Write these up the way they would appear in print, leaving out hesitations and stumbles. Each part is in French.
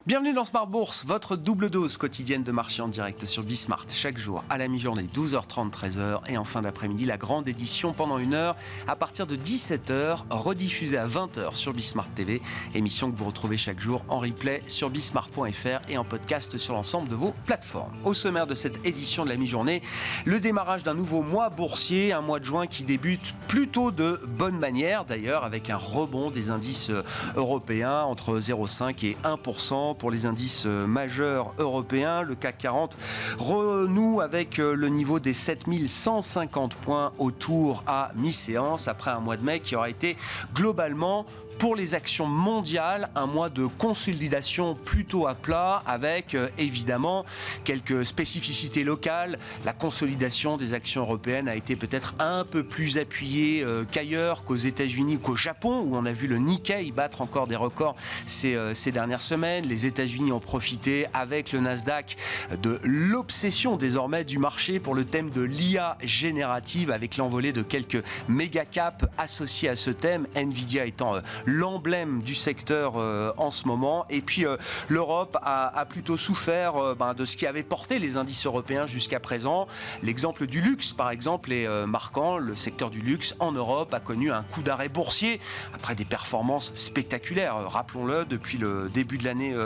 Bienvenue dans Smart Bourse, votre double dose quotidienne de marché en direct sur Bismart. Chaque jour, à la mi-journée, 12h30, 13h. Et en fin d'après-midi, la grande édition pendant une heure à partir de 17h, rediffusée à 20h sur Bismart TV. Émission que vous retrouvez chaque jour en replay sur bismart.fr et en podcast sur l'ensemble de vos plateformes. Au sommaire de cette édition de la mi-journée, le démarrage d'un nouveau mois boursier, un mois de juin qui débute plutôt de bonne manière d'ailleurs, avec un rebond des indices européens entre 0,5 et 1%. Pour les indices majeurs européens, le CAC 40 renoue avec le niveau des 7150 points autour à mi-séance après un mois de mai qui aura été globalement, pour les actions mondiales, un mois de consolidation plutôt à plat avec évidemment quelques spécificités locales. La consolidation des actions européennes a été peut-être un peu plus appuyée qu'ailleurs, qu'aux États-Unis ou qu'au Japon, où on a vu le Nikkei battre encore des records ces dernières semaines. Les États-Unis ont profité avec le Nasdaq de l'obsession désormais du marché pour le thème de l'IA générative, avec l'envolée de quelques méga caps associés à ce thème, Nvidia étant l'emblème du secteur en ce moment. Et puis l'Europe a plutôt souffert de ce qui avait porté les indices européens jusqu'à présent. L'exemple du luxe, par exemple, est marquant. Le secteur du luxe en Europe a connu un coup d'arrêt boursier après des performances spectaculaires, rappelons-le, depuis le début de l'année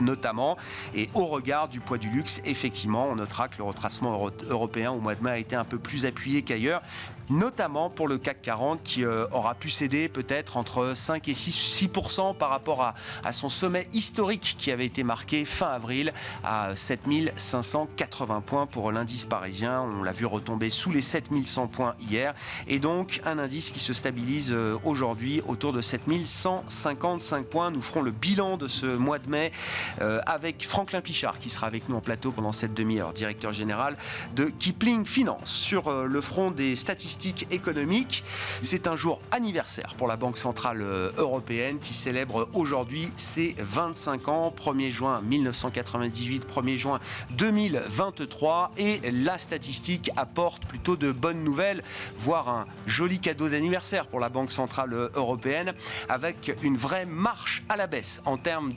notamment. Et au regard du poids du luxe, effectivement, on notera que le retracement européen au mois de mai a été un peu plus appuyé qu'ailleurs, notamment pour le CAC 40 qui aura pu céder peut-être entre 5 et 6% par rapport à son sommet historique qui avait été marqué fin avril à 7580 points pour l'indice parisien. On l'a vu retomber sous les 7100 points hier et donc un indice qui se stabilise aujourd'hui autour de 7155 points. Nous ferons le bilan de ce mois de mai avec Franklin Pichard qui sera avec nous en plateau pendant cette demi-heure, directeur général de Kipling Finance. Sur le front des statistiques économiques, c'est un jour anniversaire pour la Banque centrale européenne qui célèbre aujourd'hui ses 25 ans, 1er juin 1998, 1er juin 2023, et la statistique apporte plutôt de bonnes nouvelles, voire un joli cadeau d'anniversaire pour la Banque centrale européenne, avec une vraie marche à la baisse en termes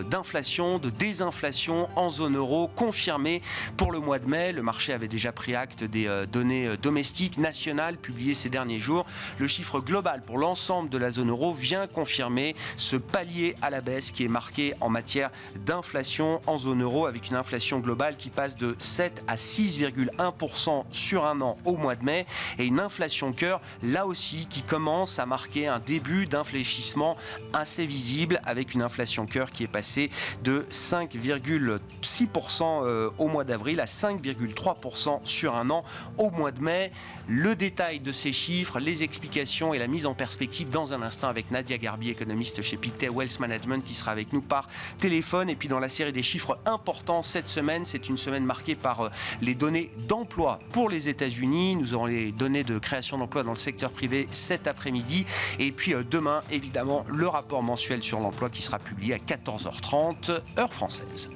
d'inflation, de désinflation en zone euro, confirmée pour le mois de mai. Le marché avait déjà pris acte des données domestiques nationales publiées ces derniers jours. Le chiffre global pour l'ensemble de la zone euro vient confirmer ce palier à la baisse qui est marqué en matière d'inflation en zone euro, avec une inflation globale qui passe de 7 à 6,1% sur un an au mois de mai, et une inflation cœur là aussi qui commence à marquer un début d'infléchissement assez visible, avec une inflation cœur qui est passée de 5,6% au mois d'avril à 5,3% sur un an au mois de mai. Le détail de ces chiffres, les explications et la mise en perspective dans un instant avec Nadia Garbi, économiste chez Pictet Wealth Management, qui sera avec nous par téléphone. Et puis dans la série des chiffres importants cette semaine, c'est une semaine marquée par les données d'emploi pour les États-Unis. Nous aurons les données de création d'emplois dans le secteur privé cet après-midi. Et puis demain, évidemment, le rapport mensuel sur l'emploi qui sera publié à 14h30, heure française.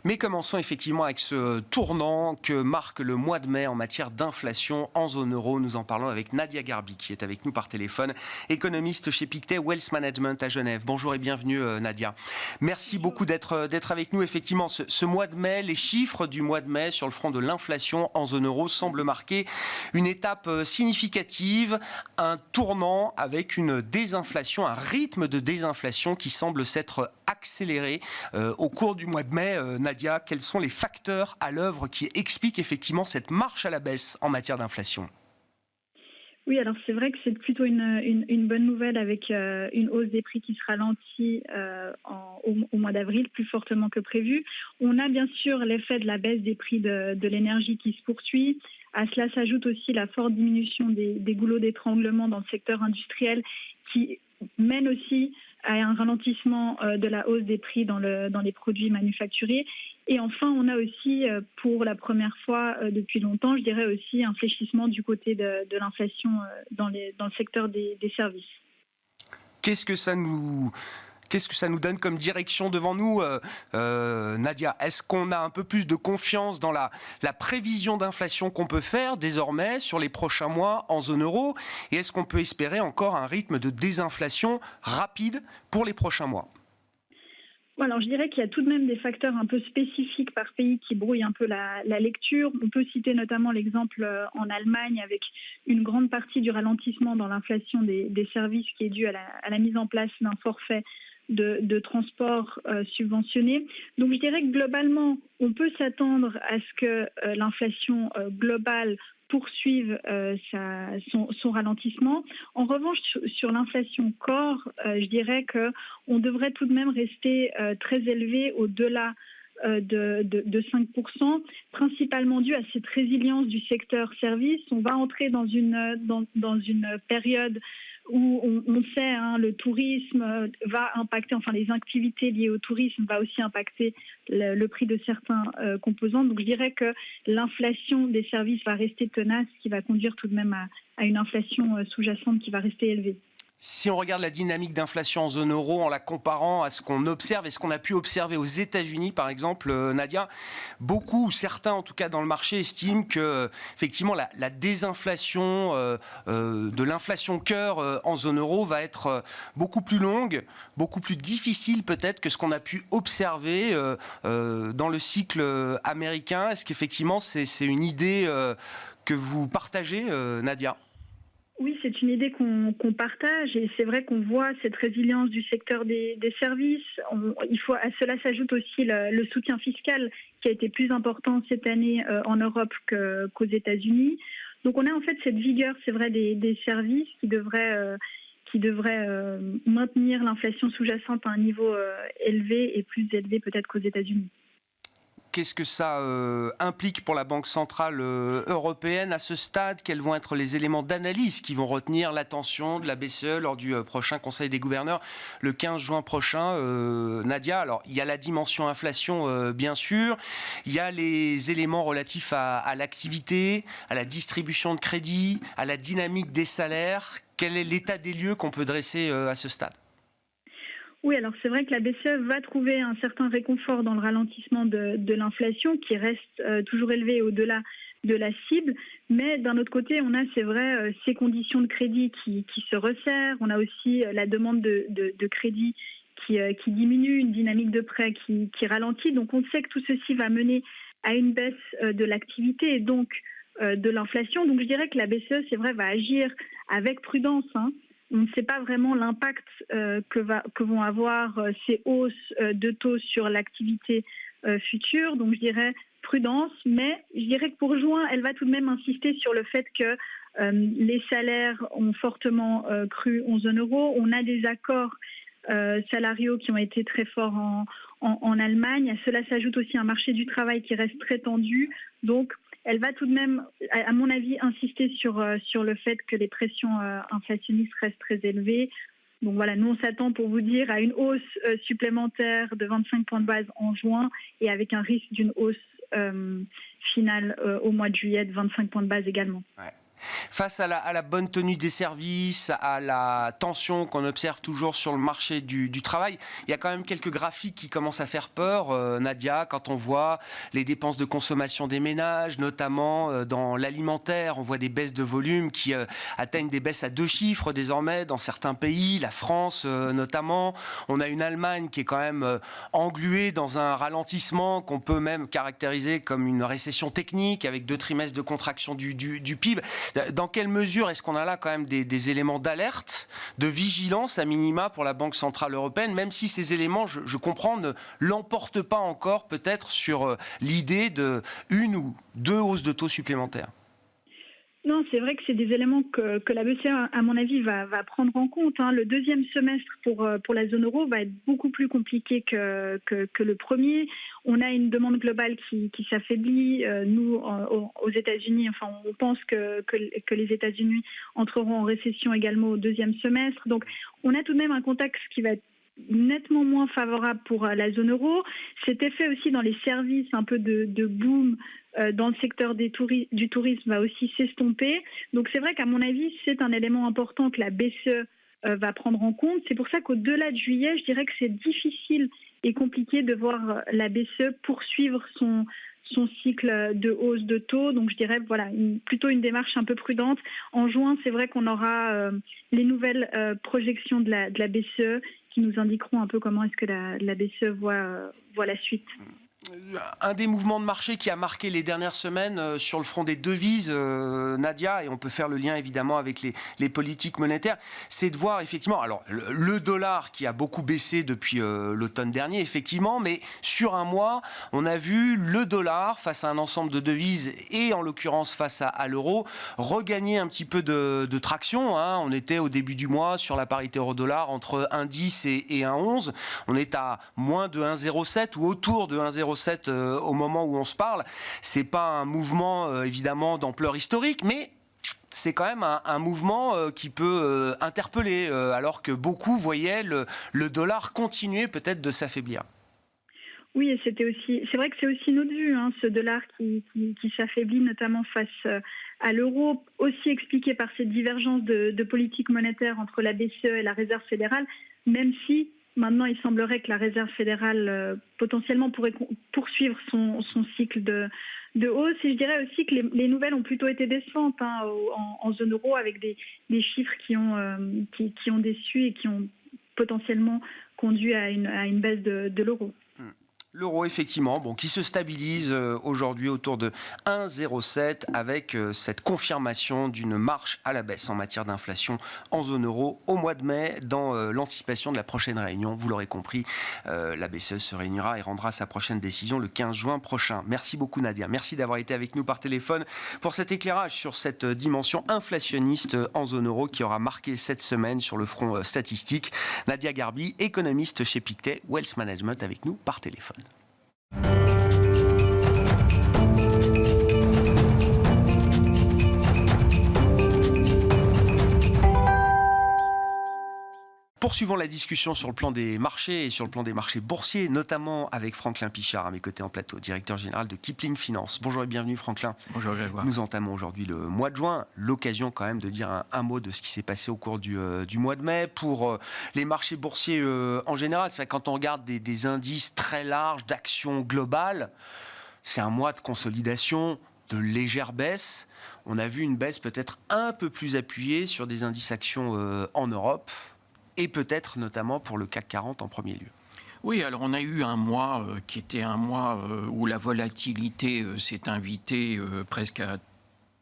Mais commençons effectivement avec ce tournant que marque le mois de mai en matière d'inflation en zone euro. Nous en parlons avec Nadia Garbi qui est avec nous par téléphone, économiste chez Pictet Wealth Management à Genève. Bonjour et bienvenue Nadia. Merci beaucoup d'être avec nous. Effectivement, ce mois de mai, les chiffres du mois de mai sur le front de l'inflation en zone euro semblent marquer une étape significative, un tournant avec une désinflation, un rythme de désinflation qui semble s'être accéléré au cours du mois de mai. Nadia, quels sont les facteurs à l'œuvre qui expliquent effectivement cette marche à la baisse en matière d'inflation ? Oui, alors c'est vrai que c'est plutôt une bonne nouvelle avec une hausse des prix qui se ralentit au mois d'avril plus fortement que prévu. On a bien sûr l'effet de la baisse des prix de l'énergie qui se poursuit. À cela s'ajoute aussi la forte diminution des goulots d'étranglement dans le secteur industriel qui mène aussi à un ralentissement de la hausse des prix dans les produits manufacturiers. Et enfin, on a aussi, pour la première fois depuis longtemps, je dirais aussi un fléchissement du côté de l'inflation dans le secteur des services. Qu'est-ce Qu'est-ce que ça nous donne comme direction devant nous, Nadia? Est-ce qu'on a un peu plus de confiance dans la prévision d'inflation qu'on peut faire désormais sur les prochains mois en zone euro? Et est-ce qu'on peut espérer encore un rythme de désinflation rapide pour les prochains mois? Alors, je dirais qu'il y a tout de même des facteurs un peu spécifiques par pays qui brouillent un peu la lecture. On peut citer notamment l'exemple en Allemagne avec une grande partie du ralentissement dans l'inflation des services qui est due à la mise en place d'un forfait de transport subventionné. Donc, je dirais que globalement, on peut s'attendre à ce que l'inflation globale poursuivre son ralentissement. En revanche, sur l'inflation corps, je dirais qu'on devrait tout de même rester très élevé au-delà de 5%, principalement dû à cette résilience du secteur service. On va entrer dans une période où on sait, le tourisme va impacter, enfin les activités liées au tourisme va aussi impacter le prix de certains composants. Donc je dirais que l'inflation des services va rester tenace, ce qui va conduire tout de même à une inflation sous-jacente qui va rester élevée. Si on regarde la dynamique d'inflation en zone euro en la comparant à ce qu'on observe et ce qu'on a pu observer aux États-Unis, par exemple, Nadia, beaucoup, ou certains en tout cas dans le marché, estiment que effectivement la désinflation de l'inflation cœur en zone euro va être beaucoup plus longue, beaucoup plus difficile peut-être que ce qu'on a pu observer dans le cycle américain. Est-ce qu'effectivement c'est une idée que vous partagez, Nadia ? Oui, c'est une idée qu'on partage et c'est vrai qu'on voit cette résilience du secteur des services. À cela s'ajoute aussi le soutien fiscal qui a été plus important cette année en Europe qu'aux États-Unis. Donc on a en fait cette vigueur, c'est vrai, des services qui devrait maintenir l'inflation sous-jacente à un niveau élevé et plus élevé peut-être qu'aux États-Unis. Qu'est-ce que ça implique pour la Banque centrale européenne à ce stade? Quels vont être les éléments d'analyse qui vont retenir l'attention de la BCE lors du prochain Conseil des gouverneurs le 15 juin prochain, Nadia? Alors, il y a la dimension inflation, bien sûr. Il y a les éléments relatifs à l'activité, à la distribution de crédit, à la dynamique des salaires. Quel est l'état des lieux qu'on peut dresser à ce stade? Oui, alors c'est vrai que la BCE va trouver un certain réconfort dans le ralentissement de l'inflation qui reste toujours élevée au-delà de la cible. Mais d'un autre côté, on a, c'est vrai, ces conditions de crédit qui se resserrent. On a aussi la demande de crédit qui diminue, une dynamique de prêt qui ralentit. Donc on sait que tout ceci va mener à une baisse de l'activité et donc de l'inflation. Donc je dirais que la BCE, c'est vrai, va agir avec prudence, On ne sait pas vraiment l'impact que vont avoir ces hausses de taux sur l'activité future. Donc je dirais prudence, mais je dirais que pour juin, elle va tout de même insister sur le fait que les salaires ont fortement cru en zone euro. On a des accords salariaux qui ont été très forts en Allemagne. À cela s'ajoute aussi un marché du travail qui reste très tendu. Donc elle va tout de même, à mon avis, insister sur le fait que les pressions inflationnistes restent très élevées. Donc voilà, nous on s'attend, pour vous dire, à une hausse supplémentaire de 25 points de base en juin et avec un risque d'une hausse finale au mois de juillet de 25 points de base également. Ouais. Face à la bonne tenue des services, à la tension qu'on observe toujours sur le marché du travail, il y a quand même quelques graphiques qui commencent à faire peur, Nadia, quand on voit les dépenses de consommation des ménages, notamment dans l'alimentaire. On voit des baisses de volume qui atteignent des baisses à 2 chiffres désormais dans certains pays, la France notamment. On a une Allemagne qui est quand même engluée dans un ralentissement qu'on peut même caractériser comme une récession technique avec 2 trimestres de contraction du PIB. Dans quelle mesure est-ce qu'on a là quand même des éléments d'alerte, de vigilance à minima pour la Banque centrale européenne, même si ces éléments, je comprends, ne l'emportent pas encore peut-être sur l'idée de 1 ou 2 hausses de taux supplémentaires? Non, c'est vrai que c'est des éléments que la BCE, à mon avis, va prendre en compte. Le deuxième semestre pour la zone euro va être beaucoup plus compliqué que le premier. On a une demande globale qui s'affaiblit. Nous, aux États-Unis, enfin, on pense que les États-Unis entreront en récession également au deuxième semestre. Donc, on a tout de même un contexte qui va être nettement moins favorable pour la zone euro. Cet effet aussi dans les services, un peu de boom dans le secteur du tourisme va aussi s'estomper. Donc c'est vrai qu'à mon avis, c'est un élément important que la BCE va prendre en compte. C'est pour ça qu'au-delà de juillet, je dirais que c'est difficile et compliqué de voir la BCE poursuivre son cycle de hausse de taux. Donc je dirais plutôt une démarche un peu prudente. En juin, c'est vrai qu'on aura les nouvelles projections de la BCE qui nous indiqueront un peu comment est-ce que la BCE voit la suite. Un des mouvements de marché qui a marqué les dernières semaines sur le front des devises, Nadia, et on peut faire le lien évidemment avec les politiques monétaires, c'est de voir effectivement, alors le dollar qui a beaucoup baissé depuis l'automne dernier, effectivement, mais sur un mois, on a vu le dollar face à un ensemble de devises et en l'occurrence face à l'euro, regagner un petit peu de traction. Hein. On était au début du mois sur la parité euro-dollar entre 1,10 et 1,11. On est à moins de 1,07 ou autour de 1,07 au moment où on se parle. C'est pas un mouvement évidemment d'ampleur historique, mais c'est quand même un mouvement qui peut interpeller, alors que beaucoup voyaient le dollar continuer peut-être de s'affaiblir. Oui, et c'est vrai que c'est aussi notre vue, hein, ce dollar qui s'affaiblit notamment face à l'euro, aussi expliqué par cette divergence de politique monétaire entre la BCE et la Réserve fédérale, même si maintenant, il semblerait que la Réserve fédérale potentiellement pourrait poursuivre son cycle de hausse. Et je dirais aussi que les nouvelles ont plutôt été décevantes en zone euro, avec des chiffres qui ont déçu et qui ont potentiellement conduit à une baisse de l'euro. L'euro, effectivement, qui se stabilise aujourd'hui autour de 1,07 avec cette confirmation d'une marche à la baisse en matière d'inflation en zone euro au mois de mai dans l'anticipation de la prochaine réunion. Vous l'aurez compris, la BCE se réunira et rendra sa prochaine décision le 15 juin prochain. Merci beaucoup Nadia. Merci d'avoir été avec nous par téléphone pour cet éclairage sur cette dimension inflationniste en zone euro qui aura marqué cette semaine sur le front statistique. Nadia Garbi, économiste chez Pictet Wealth Management, avec nous par téléphone. Poursuivons la discussion sur le plan des marchés et sur le plan des marchés boursiers, notamment avec Franklin Pichard à mes côtés en plateau, directeur général de Kipling Finance. Bonjour et bienvenue Franklin. Bonjour Grégoire. Nous entamons aujourd'hui le mois de juin, l'occasion quand même de dire un mot de ce qui s'est passé au cours du mois de mai. Pour les marchés boursiers en général, c'est vrai que quand on regarde des indices très larges d'actions globales, c'est un mois de consolidation, de légère baisse. On a vu une baisse peut-être un peu plus appuyée sur des indices actions en Europe. Et peut-être notamment pour le CAC 40 en premier lieu. Oui, alors on a eu un mois qui était un mois où la volatilité s'est invitée presque à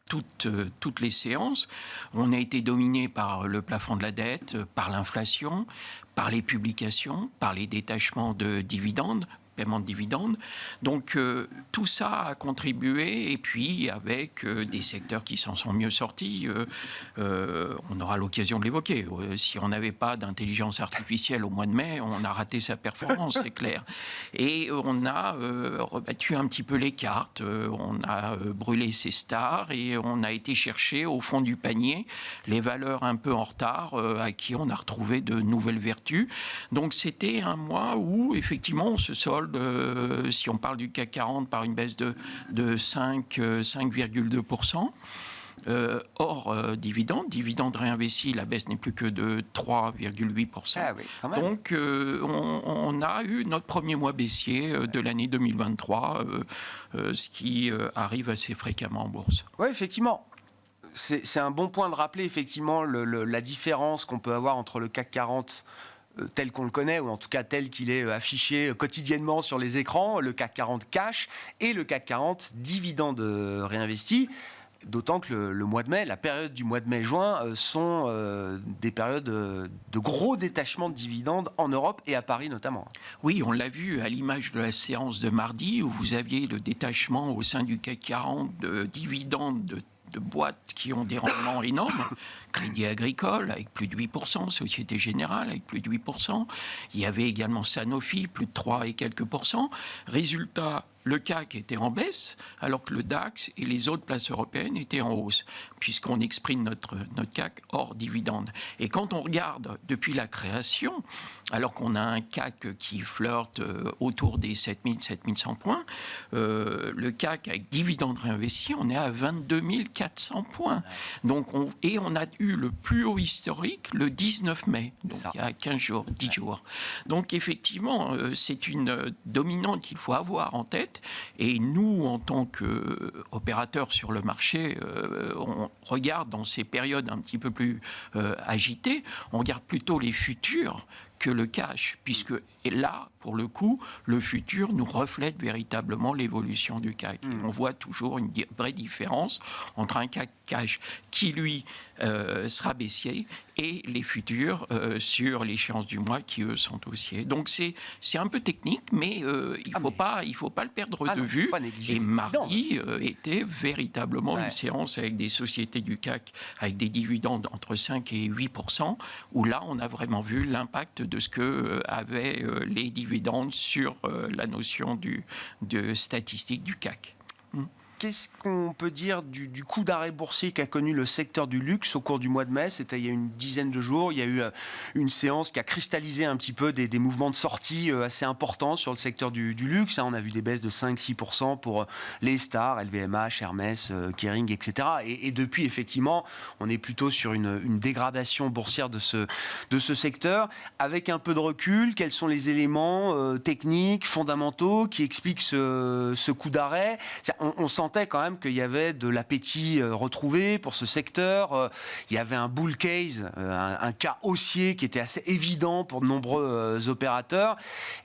toutes les séances. On a été dominé par le plafond de la dette, par l'inflation, par les publications, par les détachements de dividendes, paiement de dividendes. Donc tout ça a contribué, et puis avec des secteurs qui s'en sont mieux sortis, on aura l'occasion de l'évoquer. Si on n'avait pas d'intelligence artificielle au mois de mai, on a raté sa performance, c'est clair. Et on a rebattu un petit peu les cartes, on a brûlé ses stars et on a été chercher au fond du panier les valeurs un peu en retard à qui on a retrouvé de nouvelles vertus. Donc c'était un mois où effectivement on se solde, si on parle du CAC 40, par une baisse de 5,2%. Hors dividende réinvesti, la baisse n'est plus que de 3,8%. Ah oui, quand même. Donc on a eu notre premier mois baissier de l'année 2023, ce qui arrive assez fréquemment en bourse. Oui, effectivement. C'est un bon point de rappeler effectivement la différence qu'on peut avoir entre le CAC 40 tel qu'on le connaît, ou en tout cas tel qu'il est affiché quotidiennement sur les écrans, le CAC 40 cash et le CAC 40 dividende réinvesti. D'autant que le mois de mai, la période du mois de mai-juin sont des périodes de gros détachements de dividendes en Europe et à Paris notamment. Oui, on l'a vu à l'image de la séance de mardi où vous aviez le détachement au sein du CAC 40 de dividendes de boîtes qui ont des rendements énormes. Crédit Agricole avec plus de 8%, Société Générale avec plus de 8%. Il y avait également Sanofi, plus de 3 et quelques pourcents. Résultat, le CAC était en baisse, alors que le DAX et les autres places européennes étaient en hausse, puisqu'on exprime notre CAC hors dividende. Et quand on regarde depuis la création, alors qu'on a un CAC qui flirte autour des 7000, 7100 points, le CAC avec dividende réinvesti, on est à 22 400 points. Donc on a eu le plus haut historique le 19 mai, donc il y a 15 jours, 10 jours. Donc effectivement, c'est une dominante qu'il faut avoir en tête. Et nous, en tant qu'opérateurs sur le marché, on regarde dans ces périodes un petit peu plus agitées, on regarde plutôt les futurs que le cash, puisque là, pour le coup, le futur nous reflète véritablement l'évolution du CAC. On voit toujours une vraie différence entre un CAC cash qui, lui, sera baissier et les futurs sur l'échéance du mois qui, eux, sont haussiers. Donc, c'est un peu technique, mais il ne faut pas le perdre de vue. Et mardi était véritablement une séance avec des sociétés du CAC avec des dividendes entre 5 et 8%, où là, on a vraiment vu l'impact de ce que avaient les dividendes sur la notion de statistique du CAC. Qu'est-ce qu'on peut dire du coup d'arrêt boursier qu'a connu le secteur du luxe au cours du mois de mai? C'était il y a une dizaine de jours. Il y a eu une séance qui a cristallisé un petit peu des mouvements de sortie assez importants sur le secteur du luxe. On a vu des baisses de 5-6% pour les stars, LVMH, Hermès, Kering, etc. Et depuis, effectivement, on est plutôt sur une dégradation boursière de ce secteur. Avec un peu de recul, quels sont les éléments techniques, fondamentaux qui expliquent ce coup d'arrêt? On sentait quand même qu'il y avait de l'appétit retrouvé pour ce secteur. Il y avait un bull case, un cas haussier qui était assez évident pour de nombreux opérateurs.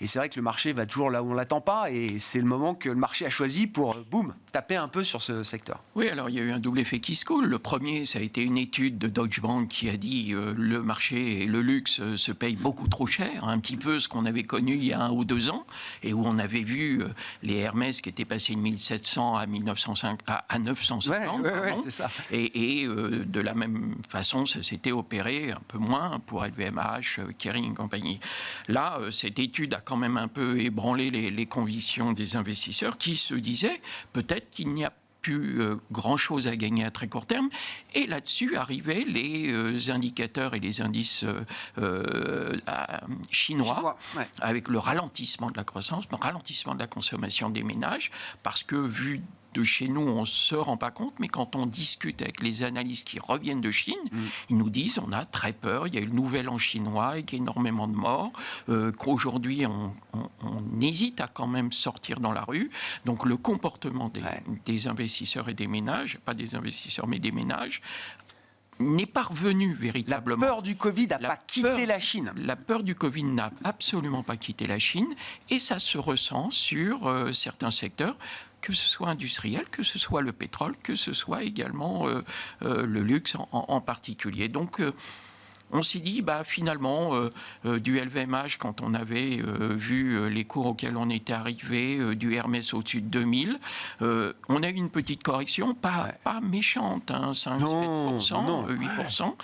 Et c'est vrai que le marché va toujours là où on ne l'attend pas. Et c'est le moment que le marché a choisi pour, boum, taper un peu sur ce secteur. Oui, alors il y a eu un double effet qui se coule. Le premier, ça a été une étude de Deutsche Bank qui a dit le marché et le luxe se payent beaucoup trop cher. Un petit peu ce qu'on avait connu il y a 1 ou 2 ans. Et où on avait vu les Hermès qui étaient passés de 1700 à 950, ouais, c'est ça. Et de la même façon, ça s'était opéré un peu moins pour LVMH, Kering et compagnie. Là, cette étude a quand même un peu ébranlé les convictions des investisseurs qui se disaient peut-être qu'il n'y a plus grand-chose à gagner à très court terme. Et là-dessus arrivaient les indicateurs et les indices chinois, avec le ralentissement de la croissance, le ralentissement de la consommation des ménages, parce que vu de chez nous, on ne se rend pas compte, mais quand on discute avec les analystes qui reviennent de Chine, ils nous disent on a très peur, il y a eu le nouvel an chinois avec énormément de morts, qu'aujourd'hui on hésite à quand même sortir dans la rue. Donc le comportement des investisseurs et des ménages, pas des investisseurs mais des ménages, n'est pas revenu véritablement. La peur du Covid n'a pas quitté la Chine. La peur du Covid n'a absolument pas quitté la Chine et ça se ressent sur certains secteurs, que ce soit industriel, que ce soit le pétrole, que ce soit également le luxe en particulier. Donc, on s'est dit, finalement, du LVMH, quand on avait vu les cours auxquels on était arrivé, du Hermès au-dessus de 2000, on a eu une petite correction, pas méchante, 5-7%, 8%.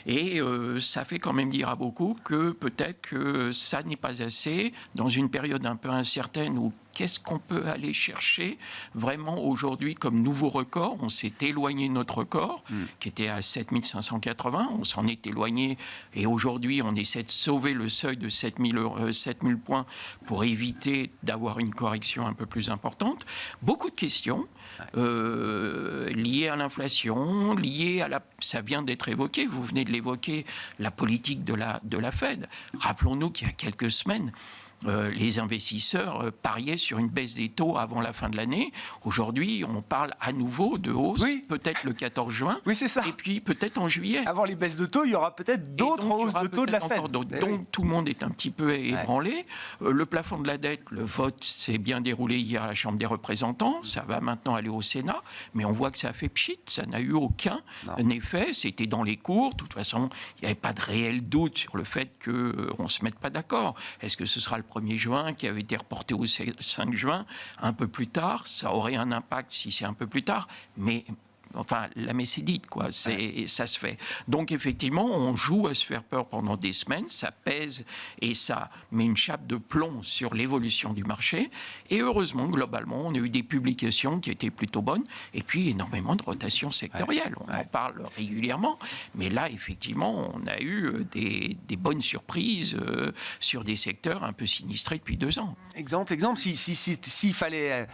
Et ça fait quand même dire à beaucoup que peut-être que ça n'est pas assez dans une période un peu incertaine où qu'est-ce qu'on peut aller chercher vraiment aujourd'hui comme nouveau record? On s'est éloigné de notre record, qui était à 7580. On s'en est éloigné et aujourd'hui, on essaie de sauver le seuil de 7000 points pour éviter d'avoir une correction un peu plus importante. Beaucoup de questions liées à l'inflation, liées à ça vient d'être évoqué, vous venez de l'évoquer, la politique de la Fed. Rappelons-nous qu'il y a quelques semaines, les investisseurs pariaient sur une baisse des taux avant la fin de l'année. Aujourd'hui, on parle à nouveau de hausse, peut-être le 14 juin, c'est ça. Et puis peut-être en juillet. Avant les baisses de taux, il y aura peut-être d'autres hausses de taux de la Fed. Donc tout le monde est un petit peu ébranlé. Le plafond de la dette, le vote s'est bien déroulé hier à la Chambre des représentants. Ça va maintenant aller au Sénat, mais on voit que ça a fait pchit. Ça n'a eu aucun effet. C'était dans les cours. De toute façon, il n'y avait pas de réel doute sur le fait qu'on ne se mette pas d'accord. Est-ce que ce sera le 1er juin, qui avait été reporté au 5 juin, un peu plus tard? Ça aurait un impact si c'est un peu plus tard, mais enfin, la messe est dite, quoi. Ça se fait. Donc, effectivement, on joue à se faire peur pendant des semaines, ça pèse et ça met une chape de plomb sur l'évolution du marché. Et heureusement, globalement, on a eu des publications qui étaient plutôt bonnes et puis énormément de rotation sectorielle. On en parle régulièrement, mais là, effectivement, on a eu des bonnes surprises sur des secteurs un peu sinistrés depuis 2 ans. Exemple, s'il fallait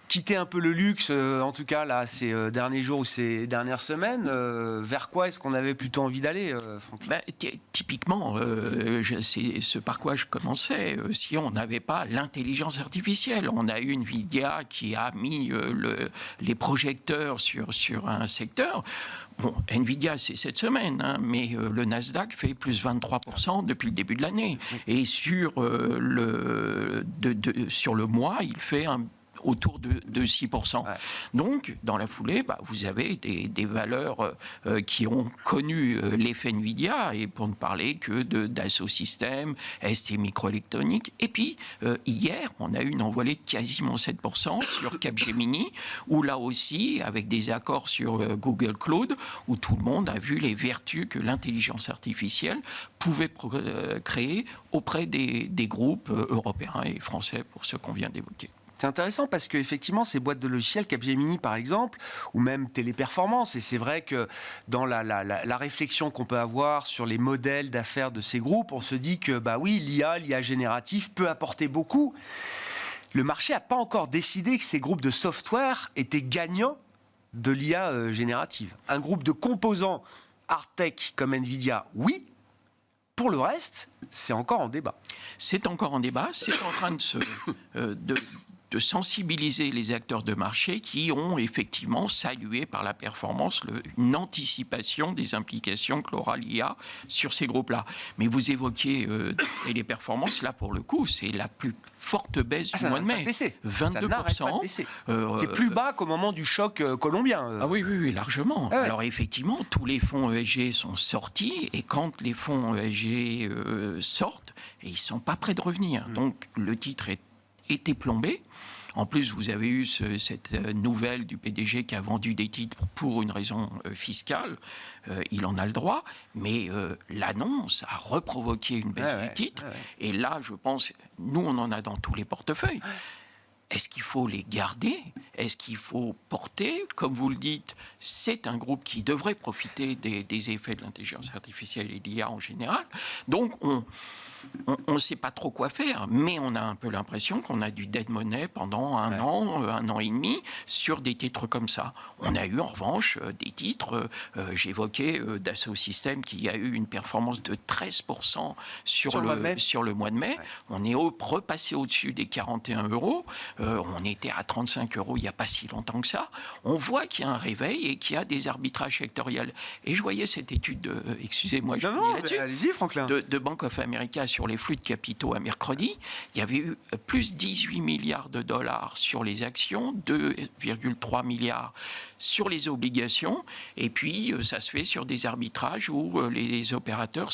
quitter un peu le luxe, en tout cas là, ces derniers jours ou ces dernières semaines, vers quoi est-ce qu'on avait plutôt envie d'aller, Franklin ? Typiquement, c'est ce par quoi je commençais. Si on n'avait pas l'intelligence artificielle, on a eu Nvidia qui a mis les projecteurs sur un secteur. Bon, Nvidia, c'est cette semaine, hein, mais le Nasdaq fait plus 23% depuis le début de l'année. Et sur sur le mois, il fait autour de 6%. Ouais. Donc, dans la foulée, vous avez des valeurs qui ont connu l'effet Nvidia, et pour ne parler que Dassault Systèmes, ST Microélectronique. Et puis, hier, on a eu une envolée de quasiment 7% sur Capgemini, où là aussi, avec des accords sur Google Cloud, où tout le monde a vu les vertus que l'intelligence artificielle pouvait créer auprès des groupes européens et français, pour ceux qu'on vient d'évoquer. C'est intéressant parce qu'effectivement, ces boîtes de logiciels, Capgemini par exemple, ou même Téléperformance, et c'est vrai que dans la réflexion qu'on peut avoir sur les modèles d'affaires de ces groupes, on se dit que oui, l'IA génératif peut apporter beaucoup. Le marché n'a pas encore décidé que ces groupes de software étaient gagnants de l'IA générative. Un groupe de composants hard-tech comme Nvidia, oui. Pour le reste, c'est encore en débat. C'est encore en débat. C'est en train de sensibiliser les acteurs de marché qui ont effectivement salué par la performance une anticipation des implications qu'aura l'IA sur ces groupes-là. Mais vous évoquiez les performances, là pour le coup, c'est la plus forte baisse du mois de mai. 22%. C'est plus bas qu'au moment du choc colombien. Ah oui, largement. Ouais. Alors effectivement, tous les fonds ESG sont sortis, et quand les fonds ESG sortent, ils ne sont pas prêts de revenir. Donc le titre était plombé. En plus, vous avez eu cette nouvelle du PDG qui a vendu des titres pour une raison fiscale. Il en a le droit, mais l'annonce a reprovoqué une baisse du titre. Et là, je pense, nous, on en a dans tous les portefeuilles. Est-ce qu'il faut les garder ? Est-ce qu'il faut porter ? Comme vous le dites, c'est un groupe qui devrait profiter des effets de l'intelligence artificielle et de l'IA en général. Donc, on ne sait pas trop quoi faire, mais on a un peu l'impression qu'on a du dead money pendant un an et demi sur des titres comme ça. On a eu en revanche des titres, j'évoquais Dassault Systèmes qui a eu une performance de 13% sur le mois de mai. Ouais. On est repassé au-dessus des 41 €. On était à 35 € il n'y a pas si longtemps que ça. On voit qu'il y a un réveil et qu'il y a des arbitrages sectoriels. Et je voyais cette étude, excusez-moi, je finis là-dessus, allez-y, Franklin. de Bank of America sur les flux de capitaux à mercredi. Il y avait eu plus 18 milliards de dollars sur les actions, 2,3 milliards sur les obligations. Et puis, ça se fait sur des arbitrages où les opérateurs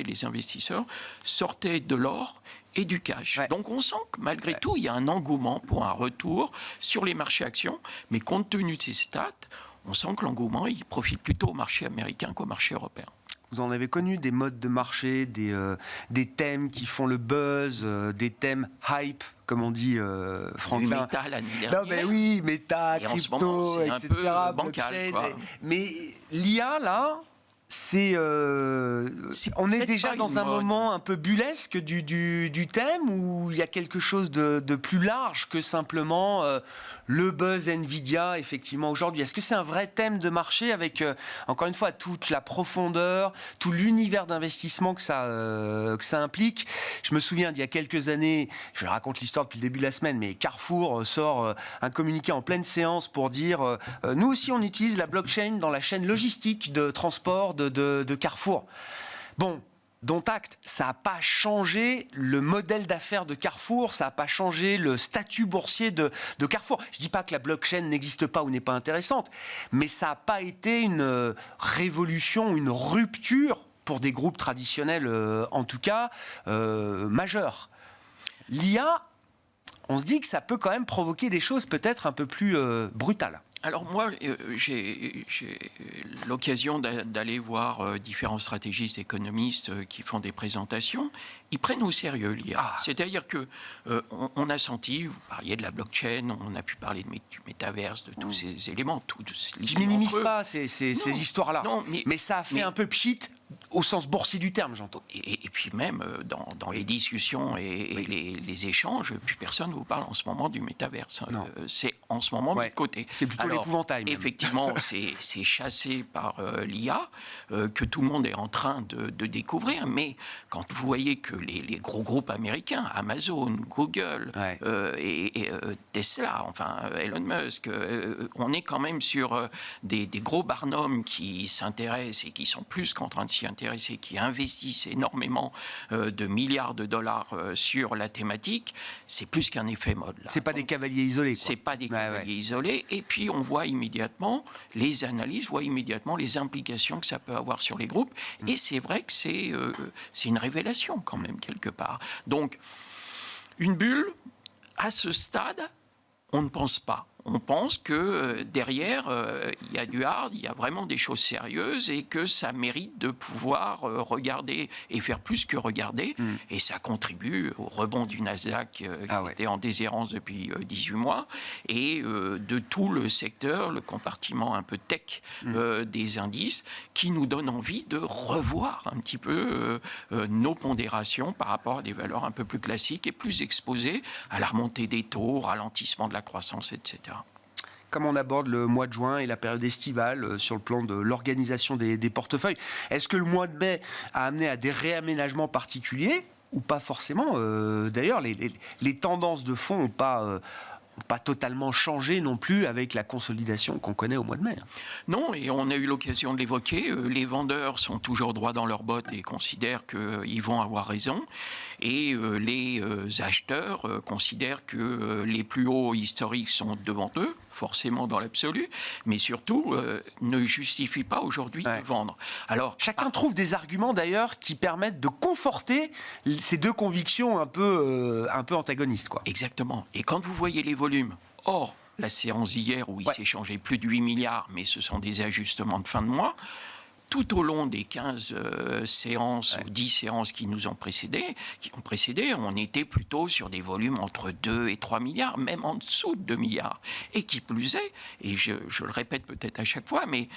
les investisseurs sortaient de l'or et du cash. Ouais. Donc on sent que malgré tout, il y a un engouement pour un retour sur les marchés actions, mais compte tenu de ces stats, on sent que l'engouement, il profite plutôt au marché américain qu'au marché européen. Vous en avez connu des modes de marché, des thèmes qui font le buzz, des thèmes hype, comme on dit, Franklin. Du métal l'année dernière. Non, mais oui, méta, crypto, en ce moment, c'est etc. Un peu bancal, quoi. Mais l'IA, là, on est déjà dans un moment un peu bullesque du thème, où il y a quelque chose de plus large que simplement le buzz Nvidia, effectivement, aujourd'hui. Est-ce que c'est un vrai thème de marché avec, encore une fois, toute la profondeur, tout l'univers d'investissement que ça implique ? Je me souviens d'il y a quelques années, je raconte l'histoire depuis le début de la semaine, mais Carrefour sort un communiqué en pleine séance pour dire nous aussi on utilise la blockchain dans la chaîne logistique de transport de Carrefour. Bon, dont acte, ça n'a pas changé le modèle d'affaires de Carrefour, ça n'a pas changé le statut boursier de Carrefour. Je ne dis pas que la blockchain n'existe pas ou n'est pas intéressante, mais ça n'a pas été une révolution, une rupture pour des groupes traditionnels, en tout cas, majeurs. L'IA, on se dit que ça peut quand même provoquer des choses peut-être un peu plus brutales. Alors moi, j'ai l'occasion d'aller voir différents stratégistes, économistes qui font des présentations. Ils prennent au sérieux l'IA. C'est-à-dire que on a senti, vous parliez de la blockchain, on a pu parler du métaverse, de tous ces éléments. Je minimise pas ces histoires-là, mais ça a fait un peu pchit au sens boursier du terme, j'entends. Et puis même dans les discussions et les échanges, plus personne ne vous parle en ce moment du métaverse. C'est en ce moment mis de côté. C'est plutôt l'épouvantail. Effectivement, c'est chassé par l'IA que tout le monde est en train de découvrir. Mais quand vous voyez que les gros groupes américains, Amazon, Google et Tesla, enfin Elon Musk, on est quand même sur des gros barnums qui s'intéressent et qui sont plus qu'en train de s'y intéresser, qui investissent énormément de milliards de dollars sur la thématique. C'est plus qu'un effet mode. C'est pas des cavaliers isolés. C'est pas des cavaliers isolés. Et puis on voit immédiatement les analyses, voit immédiatement les implications que ça peut avoir sur les groupes. Et c'est vrai que c'est une révélation quand même quelque part. Donc une bulle à ce stade, on ne pense pas. On pense que derrière, il y a du hard, il y a vraiment des choses sérieuses et que ça mérite de pouvoir regarder et faire plus que regarder. Et ça contribue au rebond du Nasdaq qui était en déshérence depuis 18 mois et de tout le secteur, le compartiment un peu tech des indices qui nous donne envie de revoir un petit peu nos pondérations par rapport à des valeurs un peu plus classiques et plus exposées à la remontée des taux, au ralentissement de la croissance, etc. Comme on aborde le mois de juin et la période estivale sur le plan de l'organisation des portefeuilles, est-ce que le mois de mai a amené à des réaménagements particuliers ou pas forcément D'ailleurs, les tendances de fond n'ont pas totalement changé non plus avec la consolidation qu'on connaît au mois de mai. Non, et on a eu l'occasion de l'évoquer. Les vendeurs sont toujours droits dans leurs bottes et considèrent qu'ils vont avoir raison. Et les acheteurs considèrent que les plus hauts historiques sont devant eux, forcément dans l'absolu, mais surtout ne justifient pas aujourd'hui de vendre. Alors, chacun trouve des arguments d'ailleurs qui permettent de conforter ces deux convictions un peu antagonistes, quoi. Exactement. Et quand vous voyez les volumes, hors la séance d'hier où il s'est échangé plus de 8 milliards, mais ce sont des ajustements de fin de mois, tout au long des 15 séances ou 10 séances qui nous ont précédé, on était plutôt sur des volumes entre 2 et 3 milliards, même en dessous de 2 milliards. Et qui plus est, et je le répète peut-être à chaque fois, mais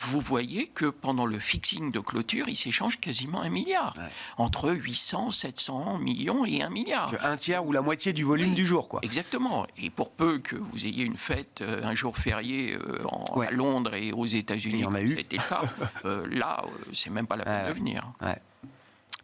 vous voyez que pendant le fixing de clôture, il s'échange quasiment 1 milliard. Entre 800, 700 millions et 1 milliard. Un tiers ou la moitié du volume du jour, quoi. Exactement. Et pour peu que vous ayez une fête, un jour férié à Londres et aux États-Unis, comme c'était le cas, là, c'est même pas la peine de venir.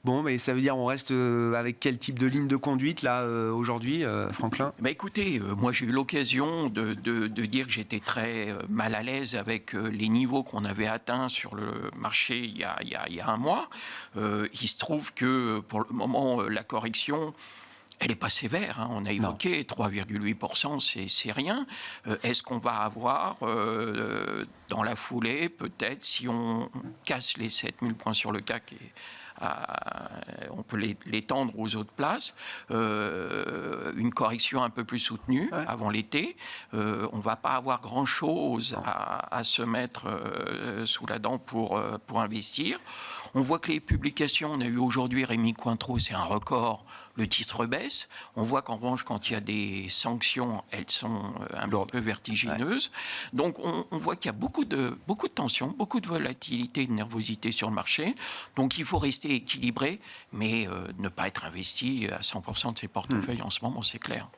Bon, mais ça veut dire on reste avec quel type de ligne de conduite là aujourd'hui, Franklin ? Écoutez, moi j'ai eu l'occasion de dire que j'étais très mal à l'aise avec les niveaux qu'on avait atteints sur le marché il y a un mois. Il se trouve que pour le moment, la correction... Elle n'est pas sévère, hein. On a évoqué 3,8%, c'est rien. Est-ce qu'on va avoir, dans la foulée, peut-être, si on casse les 7000 points sur le CAC, on peut l'étendre aux autres places, une correction un peu plus soutenue avant l'été. On ne va pas avoir grand-chose à se mettre sous la dent pour investir. On voit que les publications, on a eu aujourd'hui Rémi Cointreau, c'est un record, le titre baisse. On voit qu'en revanche, quand il y a des sanctions, elles sont un peu vertigineuses. Donc on voit qu'il y a beaucoup de tensions, beaucoup de volatilité, de nervosité sur le marché. Donc il faut rester équilibré, mais ne pas être investi à 100% de ses portefeuilles en ce moment, c'est clair.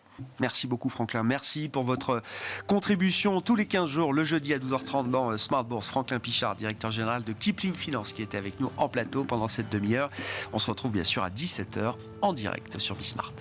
Merci beaucoup Franklin, merci pour votre contribution tous les 15 jours, le jeudi à 12h30 dans Smart Bourse. Franklin Pichard, directeur général de Kipling Finance, qui était avec nous en plateau pendant cette demi-heure. On se retrouve bien sûr à 17h en direct sur Bismart.